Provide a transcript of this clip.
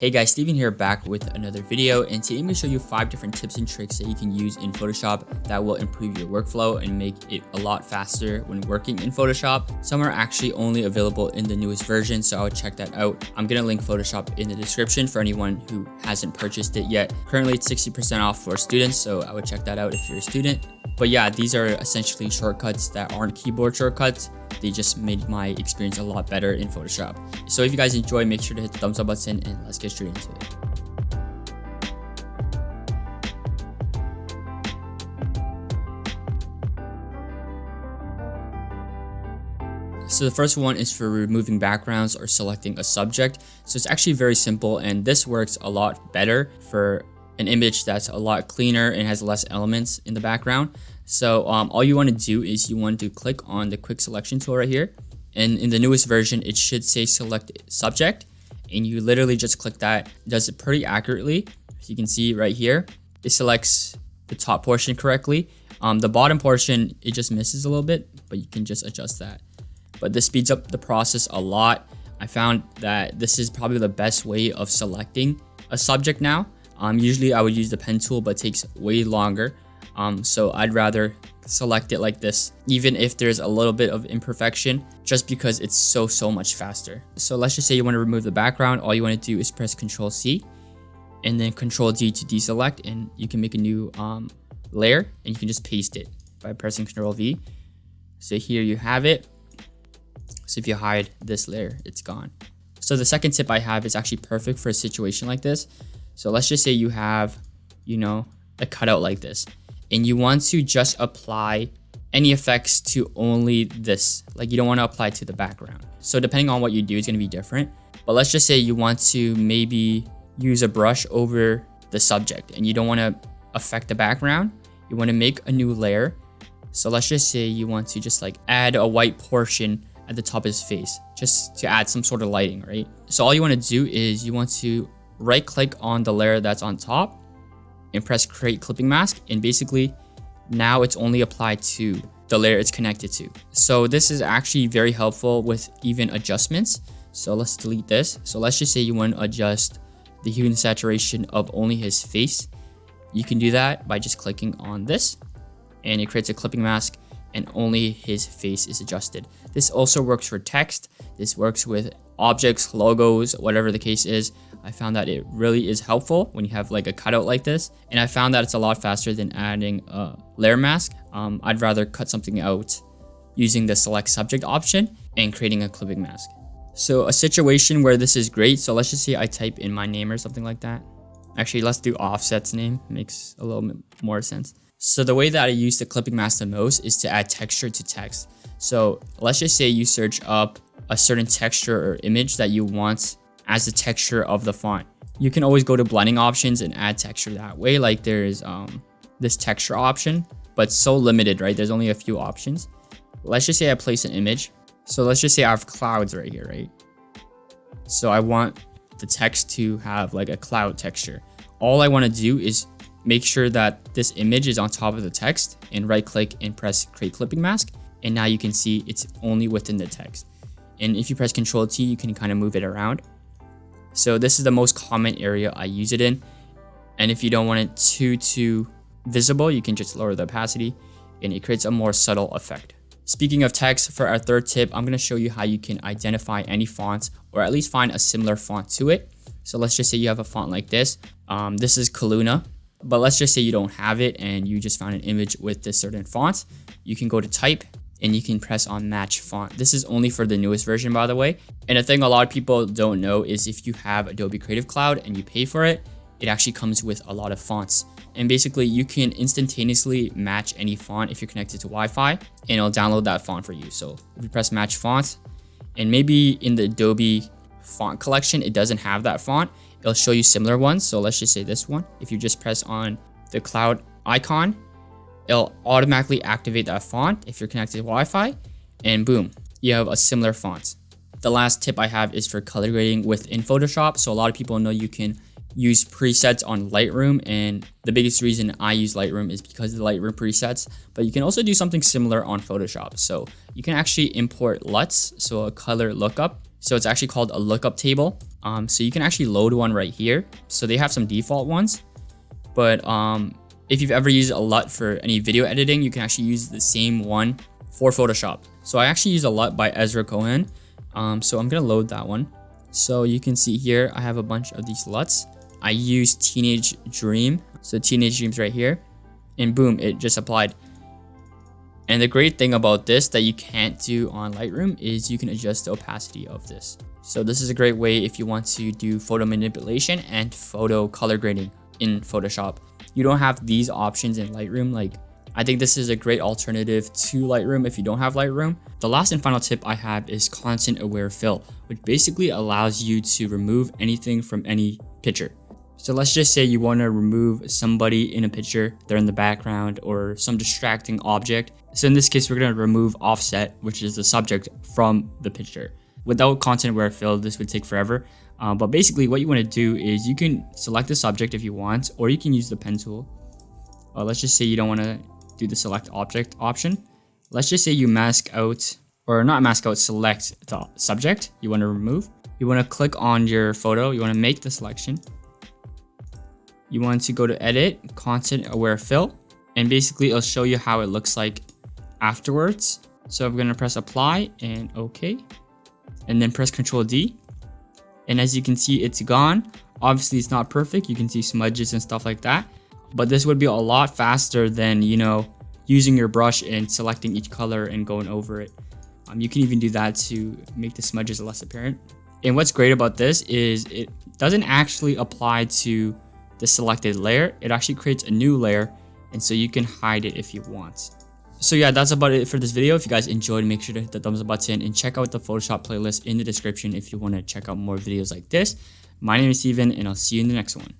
Hey guys, Steven here back with another video, and today I'm going to show you 5 different tips and tricks that you can use in Photoshop that will improve your workflow and make it a lot faster when working in Photoshop. Some are actually only available in the newest version, so I would check that out. I'm going to link Photoshop in the description for anyone who hasn't purchased it yet. Currently it's 60% off for students, so I would check that out if you're a student. But yeah, these are essentially shortcuts that aren't keyboard shortcuts. They just made my experience a lot better in Photoshop. So if you guys enjoy, make sure to hit the thumbs up button and let's get straight into it. So the first one is for removing backgrounds or selecting a subject. So it's actually very simple, and this works a lot better for an image that's a lot cleaner and has less elements in the background. So all you want to do is you want to click on the quick selection tool right here. And in the newest version, it should say select subject. And you literally just click that. It does it pretty accurately. As you can see right here, it selects the top portion correctly. The bottom portion, it just misses a little bit, but you can just adjust that. But this speeds up the process a lot. I found that this is probably the best way of selecting a subject now. Usually I would use the pen tool, but it takes way longer. So I'd rather select it like this, even if there's a little bit of imperfection, just because it's so much faster. So let's just say you want to remove the background. All you want to do is press Ctrl C and then Ctrl D to deselect, and you can make a new layer, and you can just paste it by pressing Ctrl V. So here you have it. So if you hide this layer, it's gone. So the second tip I have is actually perfect for a situation like this. So let's just say you have, a cutout like this, and you want to just apply any effects to only this. Like, you don't want to apply to the background. So depending on what you do, it's going to be different. But let's just say you want to maybe use a brush over the subject and you don't want to affect the background. You want to make a new layer. So let's just say you want to just add a white portion at the top of his face, just to add some sort of lighting, right? So all you want to do is you want to right click on the layer that's on top and press create clipping mask, and basically now it's only applied to the layer it's connected to. So this is actually very helpful with even adjustments. So let's delete this. So let's just say you want to adjust the hue and saturation of only his face. You can do that by just clicking on this, and it creates a clipping mask and only his face is adjusted. This also works for text. This works with objects, logos, whatever the case is. I found that it really is helpful when you have a cutout like this. And I found that it's a lot faster than adding a layer mask. I'd rather cut something out using the select subject option and creating a clipping mask. So a situation where this is great. So let's just say I type in my name or something like that. Actually, let's do Offset's name. Makes a little bit more sense. So the way that I use the clipping mask the most is to add texture to text. So let's just say you search up a certain texture or image that you want as the texture of the font. You can always go to blending options and add texture that way. Like there's this texture option, but so limited, right? There's only a few options. Let's just say I place an image. So let's just say I have clouds right here, right? So I want the text to have a cloud texture. All I want to do is make sure that this image is on top of the text and right click and press create clipping mask. And now you can see it's only within the text. And if you press Ctrl T, you can kind of move it around. So this is the most common area I use it in. And if you don't want it too visible, you can just lower the opacity and it creates a more subtle effect. Speaking of text, for our third tip, I'm going to show you how you can identify any fonts or at least find a similar font to it. So let's just say you have a font like this. This is Kaluna. But let's just say you don't have it and you just found an image with this certain font. You can go to type and you can press on match font. This is only for the newest version, by the way. And a thing a lot of people don't know is if you have Adobe Creative Cloud and you pay for it, it actually comes with a lot of fonts. And basically you can instantaneously match any font if you're connected to Wi-Fi, and it'll download that font for you. So if you press match font, and maybe in the Adobe font collection, it doesn't have that font, it'll show you similar ones. So let's just say this one. If you just press on the cloud icon, it'll automatically activate that font if you're connected to Wi-Fi, and boom, you have a similar font. The last tip I have is for color grading within Photoshop. So a lot of people know you can use presets on Lightroom, and the biggest reason I use Lightroom is because of the Lightroom presets, but you can also do something similar on Photoshop. So you can actually import LUTs, so a color lookup. So it's actually called a lookup table. So you can actually load one right here. So they have some default ones, but if you've ever used a LUT for any video editing, you can actually use the same one for Photoshop. So I actually use a LUT by Ezra Cohen. So I'm gonna load that one. So you can see here, I have a bunch of these LUTs. I use Teenage Dream. So Teenage Dream's right here, and boom, it just applied. And the great thing about this that you can't do on Lightroom is you can adjust the opacity of this. So this is a great way if you want to do photo manipulation and photo color grading in Photoshop. You don't have these options in Lightroom. Like, I think this is a great alternative to Lightroom if you don't have Lightroom. The last and final tip I have is content aware fill, which basically allows you to remove anything from any picture. So let's just say you want to remove somebody in a picture, they're in the background, or some distracting object. So in this case, we're going to remove offset, which is the subject, from the picture. Without content aware fill, this would take forever. But basically what you want to do is you can select the subject if you want, or you can use the pen tool. Let's just say you don't want to do the select object option. Let's just say you mask out, or not mask out, select the subject you want to remove. You want to click on your photo, you want to make the selection. You want to go to edit, content aware fill, and basically it'll show you how it looks like afterwards. So I'm going to press apply and okay, and then press Ctrl D. And as you can see, it's gone. Obviously it's not perfect. You can see smudges and stuff like that, but this would be a lot faster than, you know, using your brush and selecting each color and going over it. You can even do that to make the smudges less apparent. And what's great about this is it doesn't actually apply to the selected layer. It actually creates a new layer, and so you can hide it if you want. So yeah, that's about it for this video. If you guys enjoyed, make sure to hit the thumbs up button and check out the Photoshop playlist in the description if you want to check out more videos like this. My name is Steven, and I'll see you in the next one.